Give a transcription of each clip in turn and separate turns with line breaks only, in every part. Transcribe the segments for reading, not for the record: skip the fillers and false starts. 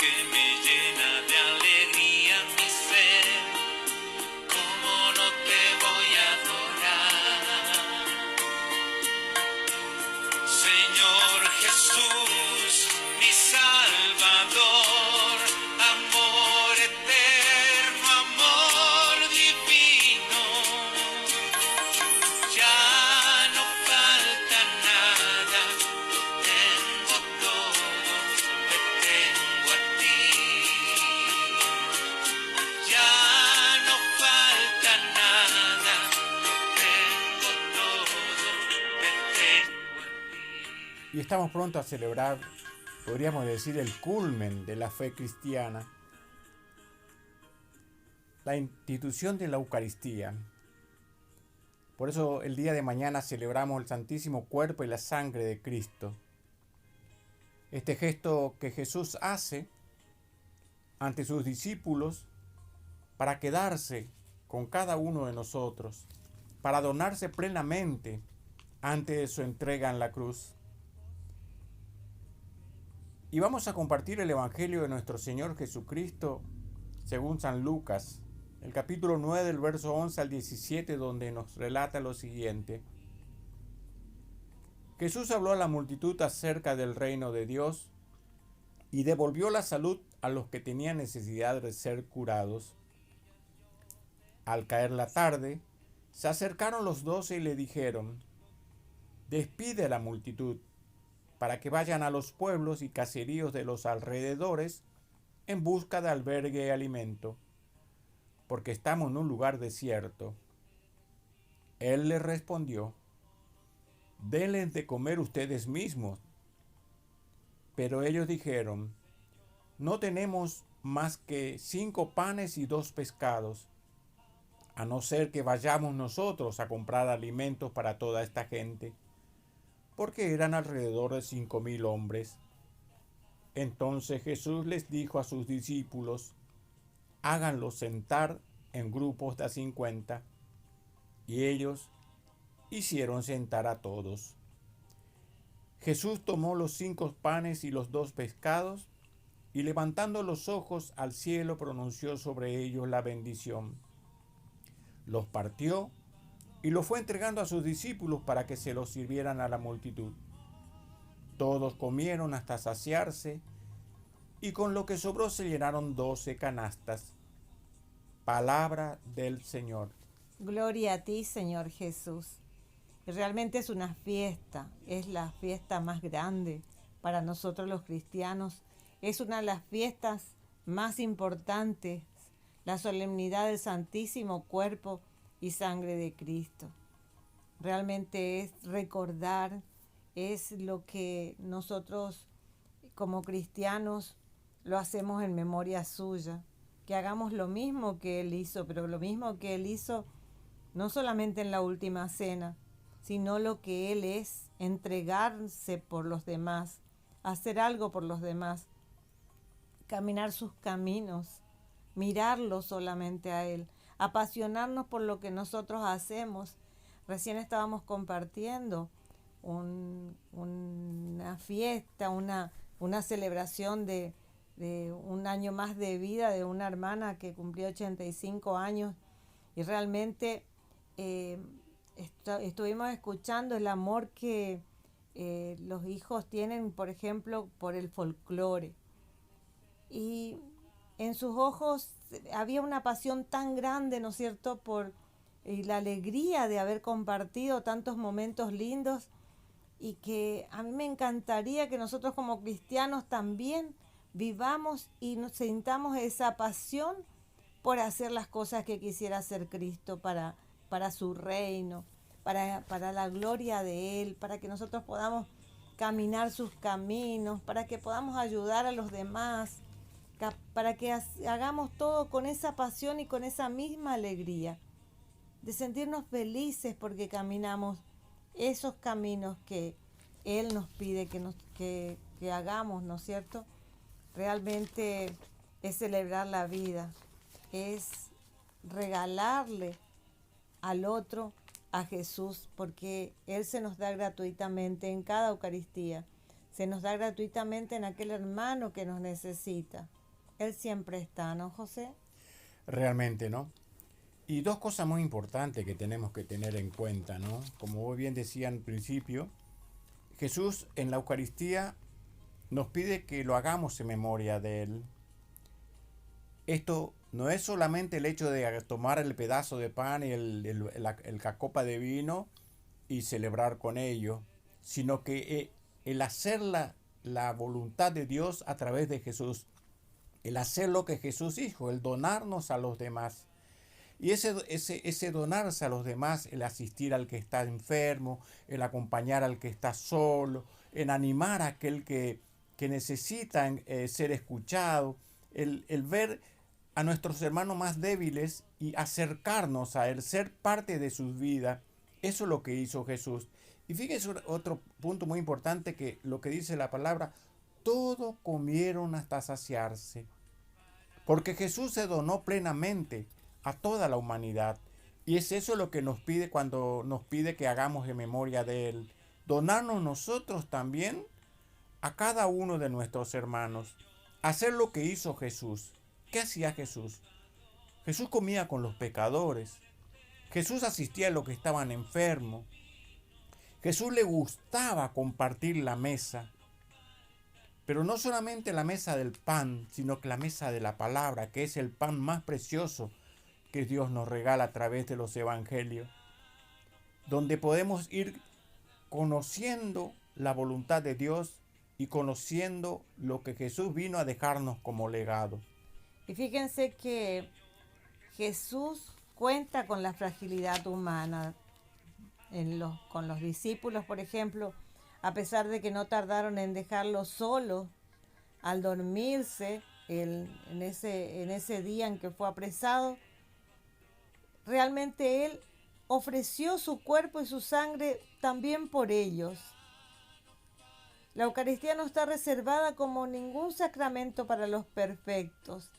que me llena de alegría mi ser. ¿Cómo no te voy a adorar? Señor Jesús, mi Salvador, amor eterno, amor divino. Ya no falta nada, lo tengo todo, te tengo a ti. Ya no falta nada, lo tengo todo, te tengo a ti.
Y estamos pronto a celebrar, podríamos decir, el culmen de la fe cristiana, la institución de la Eucaristía. Por eso el día de mañana celebramos el Santísimo Cuerpo y la Sangre de Cristo. Este gesto que Jesús hace ante sus discípulos para quedarse con cada uno de nosotros, para donarse plenamente antes de su entrega en la cruz. Y vamos a compartir el Evangelio de nuestro Señor Jesucristo según San Lucas, el capítulo 9 del verso 11 al 17, donde nos relata lo siguiente. Jesús habló a la multitud acerca del reino de Dios y devolvió la salud a los que tenían necesidad de ser curados. Al caer la tarde, se acercaron los 12 y le dijeron: despide a la multitud, para que vayan a los pueblos y caseríos de los alrededores en busca de albergue y alimento, porque estamos en un lugar desierto. Él les respondió: denles de comer ustedes mismos. Pero ellos dijeron: no tenemos más que 5 panes y 2 pescados, a no ser que vayamos nosotros a comprar alimentos para toda esta gente, porque eran alrededor de 5,000 hombres. Entonces Jesús les dijo a sus discípulos: háganlos sentar en grupos de a 50. Y ellos hicieron sentar a todos. Jesús tomó los 5 panes y los 2 pescados, y levantando los ojos al cielo pronunció sobre ellos la bendición. Los partió y los fue entregando a sus discípulos para que se los sirvieran a la multitud. Todos comieron hasta saciarse, y con lo que sobró se llenaron 12 canastas. Palabra del Señor.
Gloria a ti, Señor Jesús. Realmente es una fiesta, es la fiesta más grande para nosotros los cristianos. Es una de las fiestas más importantes, la solemnidad del Santísimo Cuerpo y Sangre de Cristo. Realmente es recordar, es lo que nosotros como cristianos lo hacemos en memoria suya, que hagamos lo mismo que Él hizo, pero lo mismo que Él hizo no solamente en la última cena, sino lo que Él es, entregarse por los demás, hacer algo por los demás, caminar sus caminos, mirarlo solamente a Él, apasionarnos por lo que nosotros hacemos. Recién estábamos compartiendo una fiesta, una celebración de un año más de vida de una hermana que cumplió 85 años y realmente estuvimos escuchando el amor que los hijos tienen, por ejemplo, por el folclore. Y en sus ojos había una pasión tan grande, ¿no es cierto?, por la alegría de haber compartido tantos momentos lindos, y que a mí me encantaría que nosotros como cristianos también vivamos y nos sintamos esa pasión por hacer las cosas que quisiera hacer Cristo para su reino, para la gloria de Él, para que nosotros podamos caminar sus caminos, para que podamos ayudar a los demás, para que hagamos todo con esa pasión y con esa misma alegría, de sentirnos felices porque caminamos esos caminos que Él nos pide que hagamos, ¿no es cierto? Realmente es celebrar la vida, es regalarle al otro a Jesús, porque Él se nos da gratuitamente en cada Eucaristía. se nos da gratuitamente en aquel hermano que nos necesita. Él siempre está, ¿no, José?
Realmente, ¿no? Y dos cosas muy importantes que tenemos que tener en cuenta, ¿no? Como vos bien decía al principio, Jesús en la Eucaristía nos pide que lo hagamos en memoria de Él. Esto no es solamente el hecho de tomar el pedazo de pan y la copa de vino y celebrar con ello, sino que el hacer la voluntad de Dios a través de Jesús, el hacer lo que Jesús hizo, el donarnos a los demás. Y ese donarse a los demás, el asistir al que está enfermo, el acompañar al que está solo, el animar a aquel que necesita ser escuchado, el ver a nuestros hermanos más débiles y acercarnos a él, ser parte de sus vidas, eso es lo que hizo Jesús. Y fíjense otro punto muy importante que lo que dice la palabra, todos comieron hasta saciarse, porque Jesús se donó plenamente a toda la humanidad. Y es eso lo que nos pide cuando nos pide que hagamos en memoria de Él. Donarnos nosotros también a cada uno de nuestros hermanos. Hacer lo que hizo Jesús. ¿Qué hacía Jesús? Jesús comía con los pecadores. Jesús asistía a los que estaban enfermos. Jesús le gustaba compartir la mesa. Pero no solamente la mesa del pan, sino que la mesa de la palabra, que es el pan más precioso que Dios nos regala a través de los evangelios, donde podemos ir conociendo la voluntad de Dios y conociendo lo que Jesús vino a dejarnos como legado.
Y fíjense que Jesús cuenta con la fragilidad humana. Con los discípulos, por ejemplo, a pesar de que no tardaron en dejarlo solo al dormirse en ese día en que fue apresado, realmente Él ofreció su cuerpo y su sangre también por ellos. La Eucaristía no está reservada como ningún sacramento para los perfectos.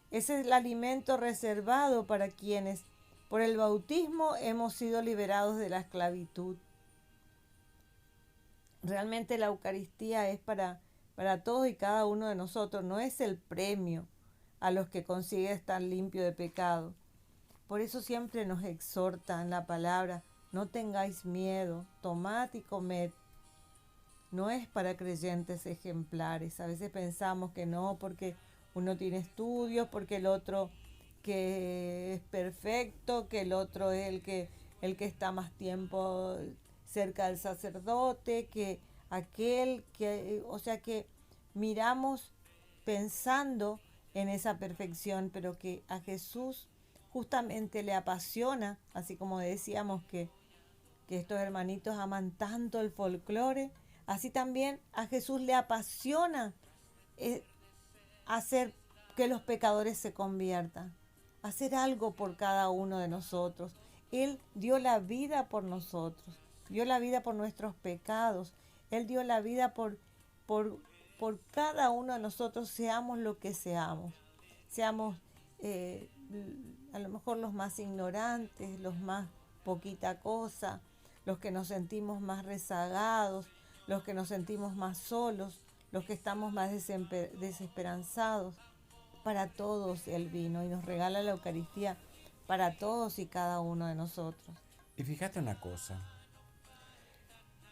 Es el alimento reservado para quienes, por el bautismo, hemos sido liberados de la esclavitud. Realmente la Eucaristía es para todos y cada uno de nosotros, no es el premio a los que consiguen estar limpios de pecado. Por eso siempre nos exhorta en la palabra, no tengáis miedo, tomad y comed. No es para creyentes ejemplares. A veces pensamos que no, porque uno tiene estudios, porque el otro que es perfecto, que el otro es el que está más tiempo cerca del sacerdote, que aquel que, o sea que miramos pensando en esa perfección, pero que a Jesús justamente le apasiona, así como decíamos que estos hermanitos aman tanto el folclore, así también a Jesús le apasiona hacer que los pecadores se conviertan, hacer algo por cada uno de nosotros. Él dio la vida por nosotros, dio la vida por nuestros pecados, Él dio la vida por cada uno de nosotros, seamos lo que seamos. Seamos a lo mejor los más ignorantes, los más poquita cosa, los que nos sentimos más rezagados, los que nos sentimos más solos, los que estamos más desesperanzados. Para todos Él vino y nos regala la Eucaristía para todos y cada uno de nosotros.
Y fíjate una cosa,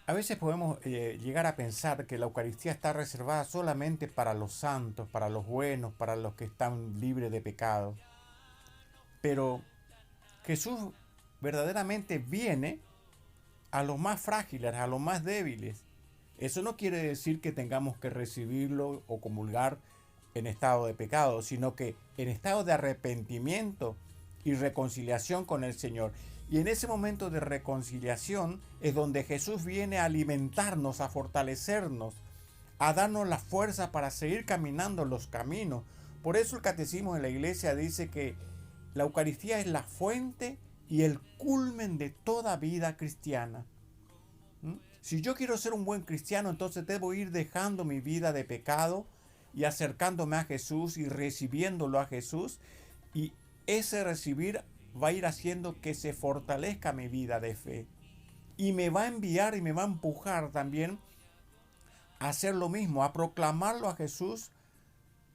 a veces podemos llegar a pensar que la Eucaristía está reservada solamente para los santos, para los buenos, para los que están libres de pecado. Pero Jesús verdaderamente viene a los más frágiles, a los más débiles. Eso no quiere decir que tengamos que recibirlo o comulgar en estado de pecado, sino que en estado de arrepentimiento y reconciliación con el Señor. Y en ese momento de reconciliación es donde Jesús viene a alimentarnos, a fortalecernos, a darnos la fuerza para seguir caminando los caminos. Por eso el Catecismo de la Iglesia dice que la Eucaristía es la fuente y el culmen de toda vida cristiana. Si yo quiero ser un buen cristiano, entonces debo ir dejando mi vida de pecado y acercándome a Jesús y recibiéndolo a Jesús. Y ese recibir va a ir haciendo que se fortalezca mi vida de fe. Y me va a enviar y me va a empujar también a hacer lo mismo, a proclamarlo a Jesús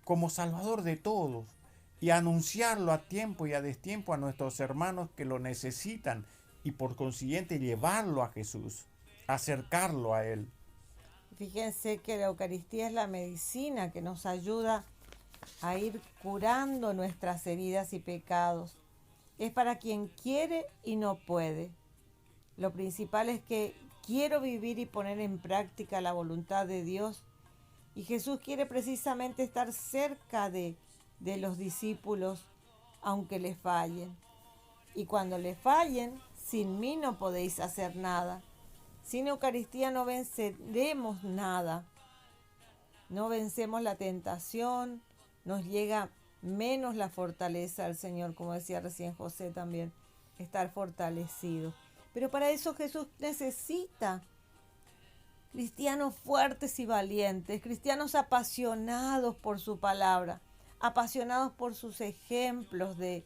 como Salvador de todos y a anunciarlo a tiempo y a destiempo a nuestros hermanos que lo necesitan y por consiguiente llevarlo a Jesús, acercarlo a Él.
Fíjense que la Eucaristía es la medicina que nos ayuda a ir curando nuestras heridas y pecados. Es para quien quiere y no puede. Lo principal es que quiero vivir y poner en práctica la voluntad de Dios. Y Jesús quiere precisamente estar cerca de los discípulos, aunque les fallen. Y cuando les fallen, sin mí no podéis hacer nada. Sin Eucaristía no venceremos nada. No vencemos la tentación, nos llega menos la fortaleza del Señor, como decía recién José también, estar fortalecido. Pero para eso Jesús necesita cristianos fuertes y valientes, cristianos apasionados por su palabra, apasionados por sus ejemplos de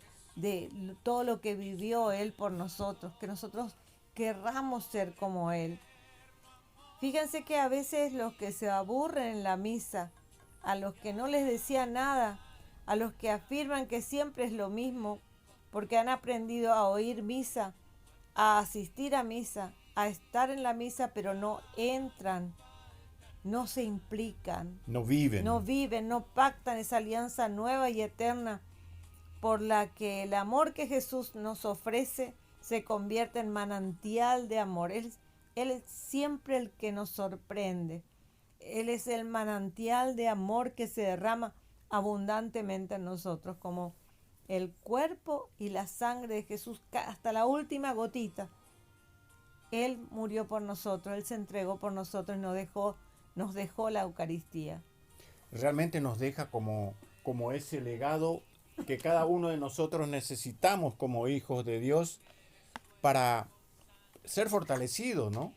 todo lo que vivió Él por nosotros, que nosotros querramos ser como Él. Fíjense que a veces los que se aburren en la misa, a los que no les decía nada, a los que afirman que siempre es lo mismo, porque han aprendido a oír misa, a asistir a misa, a estar en la misa, pero no entran, no se implican,
No viven.
no pactan esa alianza nueva y eterna por la que el amor que Jesús nos ofrece se convierte en manantial de amor. Él es siempre el que nos sorprende. Él es el manantial de amor que se derrama abundantemente en nosotros, como el cuerpo y la sangre de Jesús, hasta la última gotita. Él murió por nosotros, Él se entregó por nosotros y nos dejó la Eucaristía.
Realmente nos deja como ese legado que cada uno de nosotros necesitamos como hijos de Dios para ser fortalecidos, ¿no?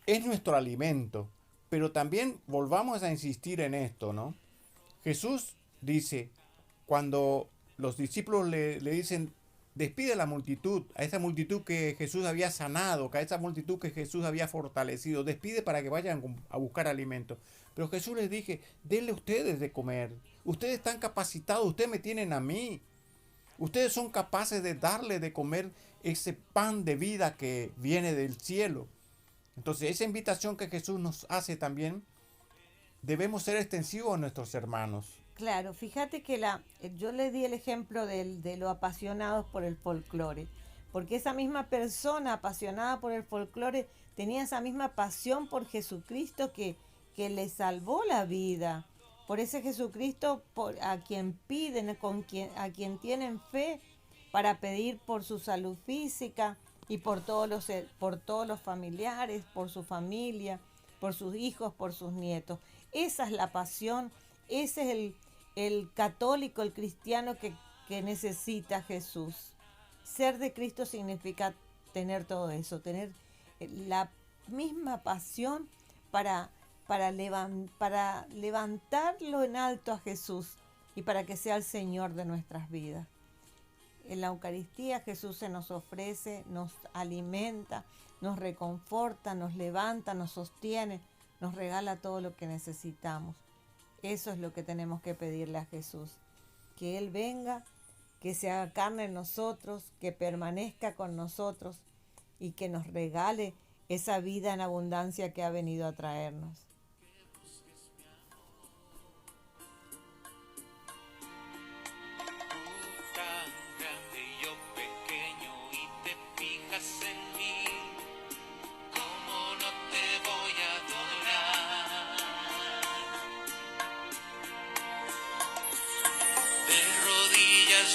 Es nuestro alimento, pero también volvamos a insistir en esto, ¿no? Jesús dice, cuando los discípulos le dicen, despide a la multitud, a esa multitud que Jesús había sanado, a esa multitud que Jesús había fortalecido, despide para que vayan a buscar alimento. Pero Jesús les dije, denle ustedes de comer. Ustedes están capacitados, ustedes me tienen a mí. Ustedes son capaces de darle de comer ese pan de vida que viene del cielo. Entonces, esa invitación que Jesús nos hace también, debemos ser extensivos a nuestros hermanos.
Claro, fíjate que yo le di el ejemplo de lo apasionados por el folclore, porque esa misma persona apasionada por el folclore tenía esa misma pasión por Jesucristo que le salvó la vida. Por ese Jesucristo a quien piden, a quien tienen fe para pedir por su salud física y por todos los familiares, por su familia, por sus hijos, por sus nietos. Esa es la pasión, ese es el católico, el cristiano que necesita Jesús. Ser de Cristo significa tener todo eso, tener la misma pasión para levantarlo en alto a Jesús y para que sea el Señor de nuestras vidas. En la Eucaristía Jesús se nos ofrece, nos alimenta, nos reconforta, nos levanta, nos sostiene, nos regala todo lo que necesitamos. Eso es lo que tenemos que pedirle a Jesús, que Él venga, que se haga carne en nosotros, que permanezca con nosotros y que nos regale esa vida en abundancia que ha venido a traernos.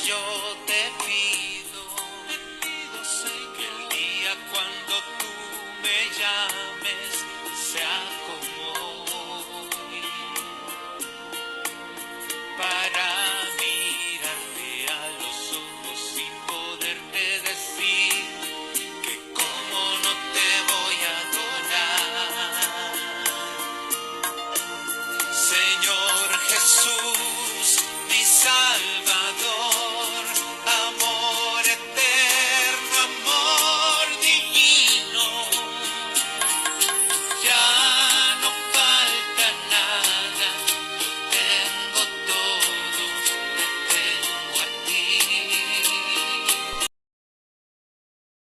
Yo te pido, sé que el día cuando